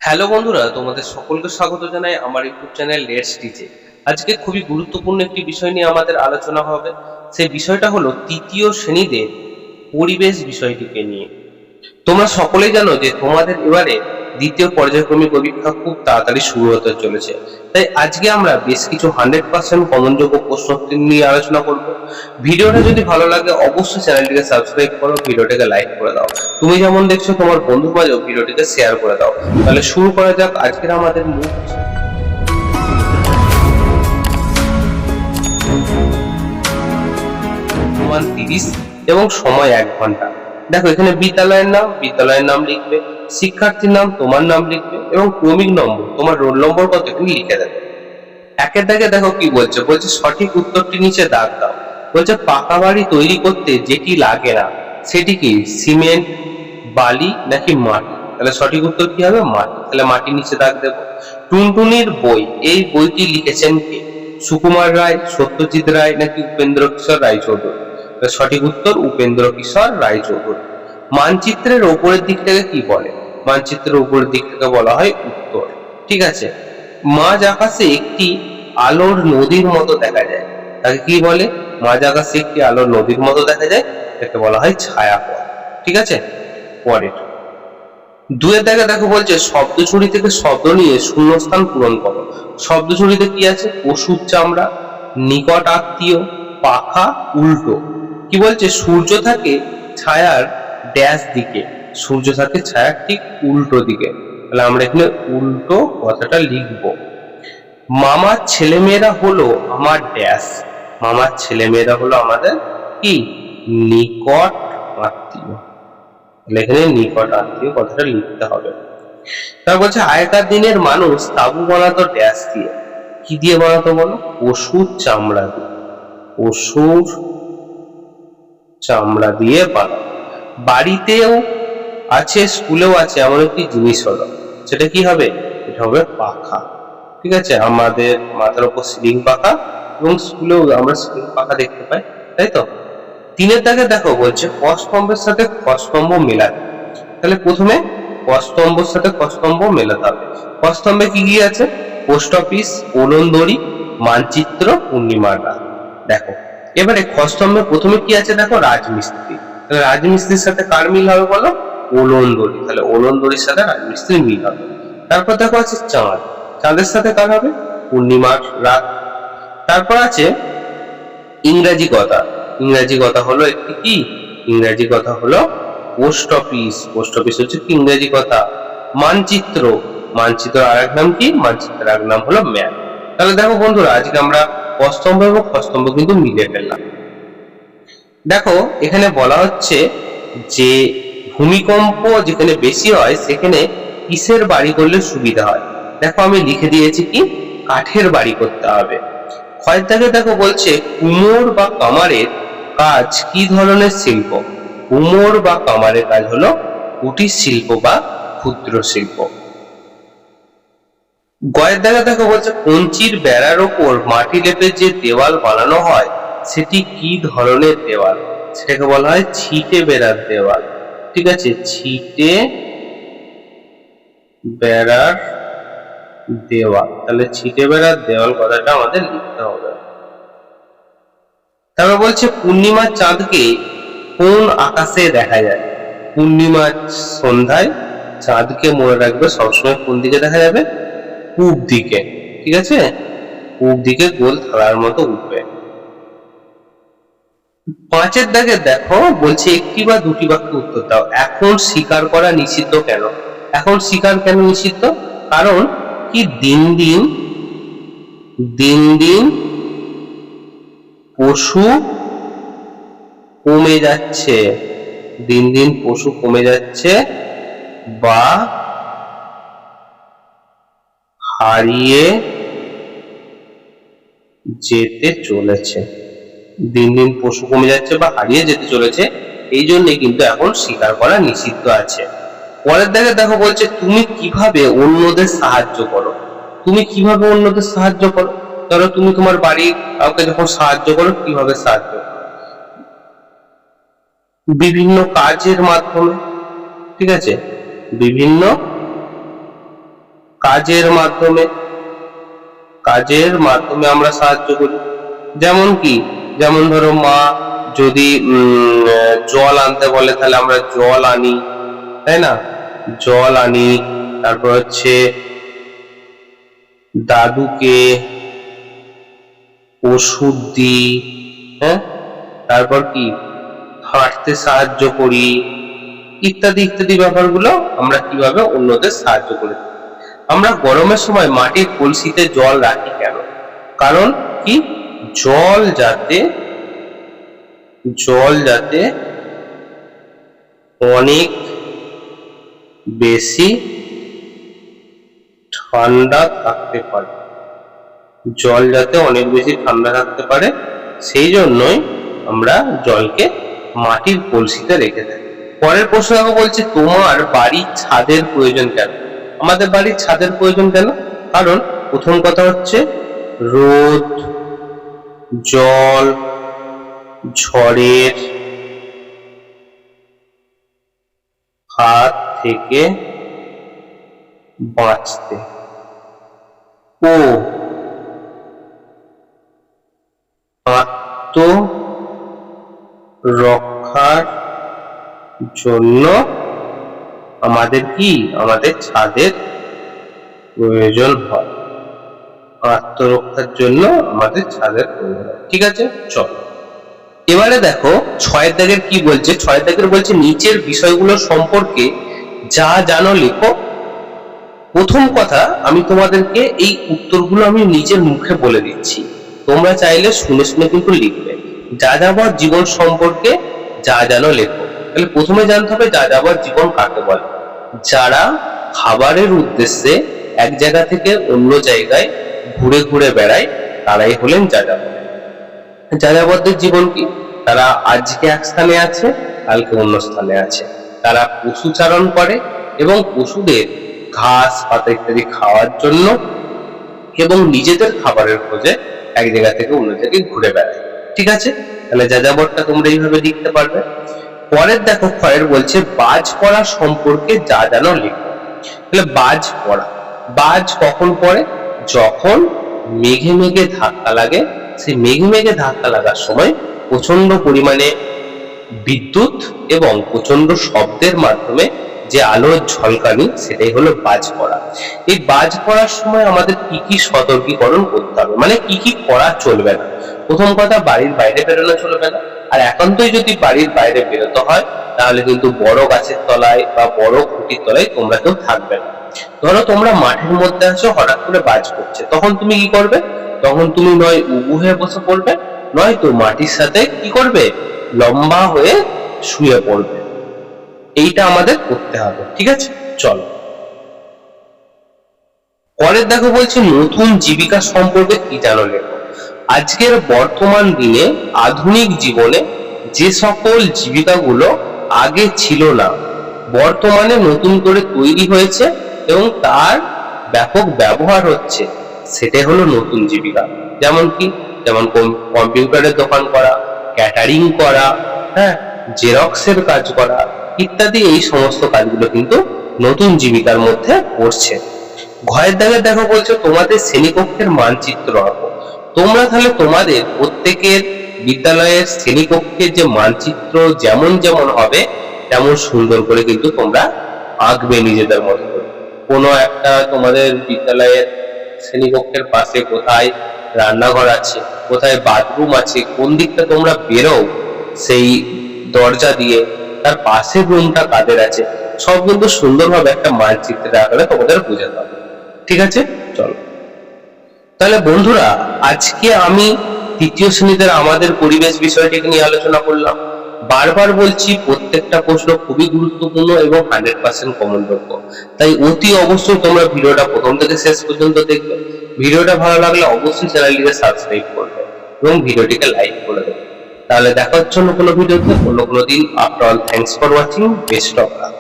Hello বন্ধুরা, তোমাদের সকলকে স্বাগত জানাই আমার ইউটিউব চ্যানেল লেটস টিচে। আজকে খুবই গুরুত্বপূর্ণ একটি বিষয় নিয়ে আমাদের আলোচনা হবে। সেই বিষয়টা হলো তৃতীয় শ্রেণীতে পরিবেশ বিষয়টিকে নিয়ে। তোমরা সকলেই জানো যে তোমাদের এবারে দ্বিতীয় পর্যায়ক্রমিক পরীক্ষা খুব তাড়াতাড়ি শুরু হতে চলেছে। তাই আজকে আমরা বেশ কিছু 100% কমনযোগ্য প্রশ্ন নিয়ে আলোচনা করব। ভিডিওটা যদি ভালো লাগে অবশ্যই চ্যানেলটিকে সাবস্ক্রাইব করো, ভিডিওটিকে লাইক করে দাও। তুমি যেমন দেখছো তোমার বন্ধু মাঝেও ভিডিওটিকে শেয়ার করে দাও। তাহলে শুরু করা যাক আজকের আমাদের মূল বিষয়। মান 30 এবং সময় 1 ঘন্টা। দেখো এখানে বিদ্যালয়ের নাম লিখবে, শিক্ষার্থীর নাম, তোমার নাম লিখবে এবং ক্রমিক নম্বর, তোমার রোল নম্বর কত এখানে লিখে দেবে। একের দাগে দেখো কি বলছে, সঠিক উত্তরটি নিচে দাগ দাও। বলছে পাকা বাড়ি তৈরি করতে যেটি লাগে না সেটি কি? সিমেন্ট, বালি নাকি মাটি? তাহলে সঠিক উত্তর কি হবে? মাটি। তাহলে মাটি নিচে দাগ দেবো। টুনটুনির বই, এই বইটি লিখেছেন কে? সুকুমার রায়, সত্যজিৎ রায় নাকি উপেন্দ্র কিশোর রায়চৌধুরী? সঠিক উত্তর উপেন্দ্র কিশোর রায়চৌধুরী। মানচিত্রের ওপরের দিকটাকে কি বলে? মানচিত্রের উপরের দিকটাকে বলা হয় উত্তর। ঠিক আছে। মাঝ আকাশে একটি আলোর নদীর মতো দেখা যায়, তাকে কি বলে? মাঝ আকাশে একটি আলোর নদীর মতো দেখা যায়, তাকে বলা হয় ছায়াপথ। ঠিক আছে। পরের দুয়ের দাগে দেখো বলছে শব্দ ছড়ি থেকে শব্দ নিয়ে শূন্যস্থান পূরণ করো। শব্দ ছড়িতে কি আছে? পশুর চামড়া, নিকট আত্মীয়, পাখা, উল্টো। কি বলছে? সূর্য থাকে ছায়ার ড্যাশ দিকে, সূর্য থাকে ছায়ার ঠিক উল্টো দিকে। তাহলে আমরা এখানে উল্টো কথাটা লিখবো। মামার ছেলেমেয়েরা হলো আমার ড্যাশ, মামার ছেলেমেয়েরা হলো আমাদের কি? নিকট আত্মীয়। তাহলে এখানে নিকট আত্মীয় কথাটা লিখতে হবে। তারপর বলছে আগেকার দিনের মানুষ তাঁবু বানাতো ড্যাশ দিয়ে। কি দিয়ে বানাতো বলো? পশুর চামড়া দিয়ে, পশুর চামড়া দিয়ে বানাতো। বাড়িতেও আছে স্কুলেও আছে এমন একটি জিনিস হলো, সেটা কি হবে? এটা হবে পাখা। ঠিক আছে, আমাদের মাথার উপর সিলিং পাখা এবং স্কুলেও আমরা সিলিং পাখা দেখতে পাই, তাই তো। তিনের দাগে দেখো বলছে কস্তম্ভের সাথে কস্তম্ভ মেলাতে। তাহলে প্রথমে কস্তম্ভের সাথে কস্তম্ভ মেলাতে হবে। কস্তম্ভে কি কি আছে? পোস্ট অফিস, ওলনদড়ি, মানচিত্র, পূর্ণিমার রাত। দেখো এবারে কস্তম্ভে প্রথমে কি আছে দেখো? রাজমিস্ত্রি। তাহলে রাজমিস্ত্রির সাথে কার মিল হবে বলো? ওলনদড়ি। তাহলে ওলনদড়ির সাথে রাজমিস্ত্রির মিল হবে। তারপর দেখো আছে চাঁদ, চাঁদের সাথে কার হবে? পূর্ণিমার রাত। তারপর আছে ইংরাজি কথা। ইংরাজি কথা হলো একটি কি? ইংরাজি কথা হলো পোস্ট অফিস। পোস্ট অফিস হচ্ছে কি? ইংরাজি কথা। মানচিত্র, মানচিত্র আর এক নাম কি? মানচিত্রের আর এক নাম হলো ম্যাপ। তাহলে দেখো বন্ধুরা আজকে আমরা কস্তম্ভ এবং খস্তম্ভ কিন্তু মিলে ফেললাম। দেখো এখানে বলা হচ্ছে যে ভূমিকম্প যেখানে বেশি হয় সেখানে কিসের বাড়ি করলে সুবিধা হয়? দেখো আমি লিখে দিয়েছি কি? কাঠের বাড়ি করতে হবে। ক্ষয়ের দাগে দেখো বলছে কুমোর বা কামারের কাজ কি ধরনের শিল্প? কুমোর বা কামারের কাজ হলো কুটির শিল্প বা ক্ষুদ্র শিল্প। গয়ের দাগে দেখো বলছে কঞ্চির বেড়ার ওপর মাটি লেপে যে দেওয়াল বানানো হয় সেটি কি ধরনের দেওয়াল? সেটাকে বলা হয় ছিটে বেড়ার দেওয়াল। ঠিক আছে, ছিটে বেড়ার দেওয়াল। তাহলে ছিটে বেড়ার দেওয়াল কথাটা আমাদের লিখতে হবে। তারপর বলছে পূর্ণিমার চাঁদকে কোন আকাশে দেখা যায়? পূর্ণিমার সন্ধ্যায় চাঁদকে মনে রাখবে সবসময় কোন দিকে দেখা যাবে? পূব দিকে। ঠিক আছে, পূব দিকে গোল থালার মতো উঠবে। পাঁচের দাগে দেখো বলছে একটি বা দুটি বাক্য উত্তর দাও। এখন স্বীকার করা নিষিদ্ধ কেন? এখন স্বীকার কেন নিষিদ্ধ? কারণ কি? দিন দিন দিন দিন পশু কমে যাচ্ছে, দিন দিন পশু কমে যাচ্ছে বা হারিয়ে যেতে চলেছে। দিন দিন পশু কমে যাচ্ছে বা হারিয়ে যেতে চলেছে, এই জন্য কিন্তু এখন স্বীকার করা নিষিদ্ধ আছে। পরের দিকে দেখো বলছে তুমি কিভাবে অন্যদের সাহায্য করো? তুমি কিভাবে অন্যদের সাহায্য করো? ধরো তুমি তোমার বাড়ির কাউকে যখন সাহায্য করো, কিভাবে সাহায্য করো? বিভিন্ন কাজের মাধ্যমে। ঠিক আছে, বিভিন্ন কাজের মাধ্যমে, কাজের মাধ্যমে আমরা সাহায্য করি। যেমন কি, যেমন ধরো মা যদি জল আনতে বলে তাহলে আমরা জল আনি, তাই না, জল আনি। তারপর হচ্ছে দাদুকে ওষুধ দিই, হ্যাঁ, তারপর কি হাঁটতে সাহায্য করি, ইত্যাদি ইত্যাদি ব্যাপারগুলো আমরা কিভাবে অন্যদের সাহায্য করি। আমরা গরমের সময় মাটির কলসিতে জল রাখি কেন? কারণ কি, জল যাতে অনেক বেশি ঠান্ডা থাকতে পারে, জল যাতে অনেক বেশি ঠান্ডা থাকতে পারে, সেই জন্যই আমরা জলকে মাটির কলসিতে রেখে থাকি। পরের প্রশ্ন বলছে, তোমার বাড়ির ছাদের প্রয়োজন কেন? আমাদের বাড়ির ছাদের প্রয়োজন কেন? কারণ প্রথম কথা হচ্ছে রোদ, জল, ঝড়ের হাত থেকে বাঁচতে ও আত্মরক্ষার জন্য আমাদের কি, আমাদের ছাদের প্রয়োজন হয়। আত্মরক্ষার জন্য আমাদের ছাদের প্রয়োজন হয়। ঠিক আছে, চল এবারে দেখো 6 দাগের কি বলছে। 6 দাগের বলছে, নিচের বিষয়গুলো সম্পর্কে যা জানো লেখো। প্রথম কথা, আমি তোমাদেরকে এই উত্তরগুলো আমি নিজের মুখে বলে দিচ্ছি, তোমরা চাইলে শুনে শুনে কিন্তু লিখবে। যাযাবর জীবন সম্পর্কে যা জানো লেখো। তাহলে প্রথমে জানতে হবে যাযাবর জীবন কাকে বলে। যারা খাবারের উদ্দেশ্যে এক জায়গা থেকে অন্য জায়গায় ঘুরে ঘুরে বেড়ায়, তারাই হলেন যাযাবর। যাযাবরদের জীবন কি, তারা আজকে এক স্থানে আছে, কালকে অন্য স্থানে আছে। তারা পশু চারণ করে এবং পশুদের ঘাস পাতা ইত্যাদি খাওয়ার জন্য এবং নিজেদের খাবারের খোঁজে এক জায়গা থেকে অন্য জায়গায় ঘুরে বেড়ায়। ঠিক আছে, তাহলে যাযাবরটা তোমরা এইভাবে লিখতে পারবে। পরের দেখো ক্ষয়ের বলছে, বাজ পড়া সম্পর্কে যা জানো লেখো। তাহলে বাজ পড়া, বাজ কখন পড়ে? যখন মেঘে মেঘে ধাক্কা লাগে। সেই মেঘে মেঘে ধাক্কা লাগার সময় প্রচন্ড পরিমাণে বিদ্যুৎ এবং প্রচন্ড শব্দের মাধ্যমে যে আলোর ঝলকানি, সেটাই হলো বাজ পড়া। এই বাজ পড়ার সময় আমাদের কি কি সতর্কীকরণ করতে হবে, মানে কি কি করা চলবে না। প্রথম কথা, বাড়ির বাইরে বেরোনো চলবে না। আর একান্তই যদি বাড়ির বাইরে বেরোতে হয়, তাহলে কিন্তু বড় গাছের তলায় বা বড় খুঁটির তলায় তোমরা কেউ থাকবে না। ধরো তোমরা মাঠের মধ্যে আছো, হঠাৎ করে বাজ পড়ছে, তখন তুমি কি করবে? তখন তুমি নয় উবু হয়ে বসে পড়বে, নয়তো মাটির সাথে কি করবে, লম্বা হয়ে শুয়ে পড়বে। এইটা আমাদের করতে হবে। ঠিক আছে, চলো পরের দেখো বলছে, নতুন জীবিকা সম্পর্কে কি জানো লেখো। আজকের বর্তমান দিনে আধুনিক জীবনে যে সকল জীবিকাগুলো আগে ছিল না, বর্তমানে নতুন করে তৈরি হয়েছে এবং তার ব্যাপক ব্যবহার হচ্ছে, সেটাই হলো নতুন জীবিকা। যেমন কি, যেমন কম্পিউটারের দোকান করা, ক্যাটারিং করা, হ্যাঁ, জেরক্সের কাজ করা ইত্যাদি, এই সমস্ত কাজগুলো কিন্তু নতুন জীবিকার মধ্যে পড়ছে। ঘয়ের দাগে দেখো বলছো, তোমাদের শ্রেণীকক্ষের মানচিত্র আঁকো। তোমরা তাহলে তোমাদের প্রত্যেকের বিদ্যালয়ের শ্রেণীকক্ষের যে মানচিত্র যেমন যেমন হবে তেমন সুন্দর করে কিন্তু তোমরা আঁকবে নিজেদের মতো করে। কোনো একটা তোমাদের বিদ্যালয়ের শ্রেণীকক্ষের পাশে কোথায় রান্নাঘর আছে, কোথায় বাথরুম আছে, কোন দিকটা তোমরা বেরো সেই দরজা দিয়ে, তার পাশের রুমটা কাদের আছে, সব কিন্তু সুন্দরভাবে একটা মানচিত্রে আকারে তোমাদের বোঝাতে হবে। ঠিক আছে, চলো তাহলে বন্ধুরা, আজকে আমি তৃতীয় শ্রেণীতে আমাদের পরিবেশ বিষয়টিকে নিয়ে আলোচনা করলাম। বারবার বলছি, প্রত্যেকটা প্রশ্ন খুবই গুরুত্বপূর্ণ এবং 100% কমন যোগ্য। তাই অতি অবশ্যই তোমরা ভিডিওটা প্রথম থেকে শেষ পর্যন্ত দেখবে। ভিডিওটা ভালো লাগলে অবশ্যই চ্যানেলটিকে সাবস্ক্রাইব করবে এবং ভিডিওটিকে লাইক করে দেবে। তাহলে দেখা হচ্ছে অন্য কোনো ভিডিওতে অন্য কোনো দিন। After all, thanks for watching, best of luck.